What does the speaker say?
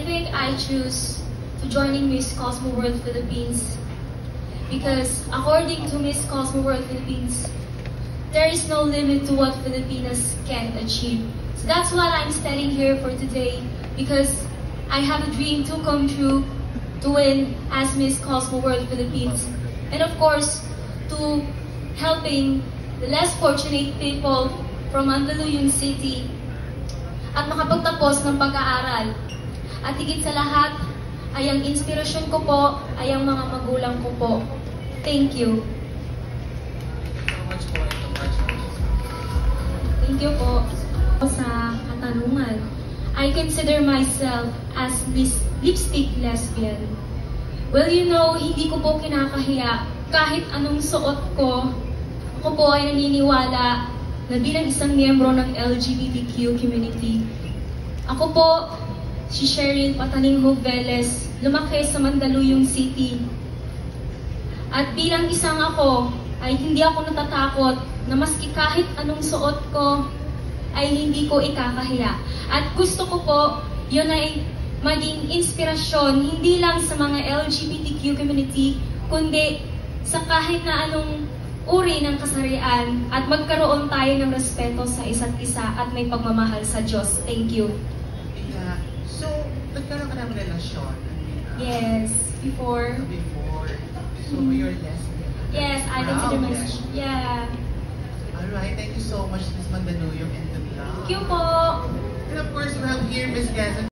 think I choose to joining Miss Cosmo World Philippines because according to Miss Cosmo World Philippines, there is no limit to what Filipinas can achieve. So that's what I'm standing here for today because I have a dream to come true to win as Miss Cosmo World Philippines. And of course, to helping the less fortunate people from Mandaluyong City at makapagtapos ng pag-aaral. At higit sa lahat, ay ang inspirasyon ko po ay ang mga magulang ko po. Thank you. Thank you po. Sa katanungan, I consider myself as Miss Lipstick Lesbian. Well, you know, hindi ko po kinakahiya kahit anong suot ko. Ako po ay naniniwala na bilang isang miyembro ng LGBTQ community. Ako po, si Sheryl Pataning Hoveles, lumaki sa Mandaluyong City. At bilang isang ako, ay hindi ako natatakot na maski kahit anong suot ko, ay hindi ko ikakahiya. At gusto ko po, yun ay maging inspirasyon, hindi lang sa mga LGBTQ community, kundi sa kahit na anong uri ng kasarian at magkaroon tayo ng respeto sa isa't isa at may pagmamahal sa Diyos. Thank you. Yeah. So, nagkaroon ka ng relasyon? Yes, before. Before. So, you're lesbian? Yes, I consider myself. Yeah. Alright, thank you so much, Miss Mandaluyong, and good luck. Thank you po. And of course, we have here Miss Gaza.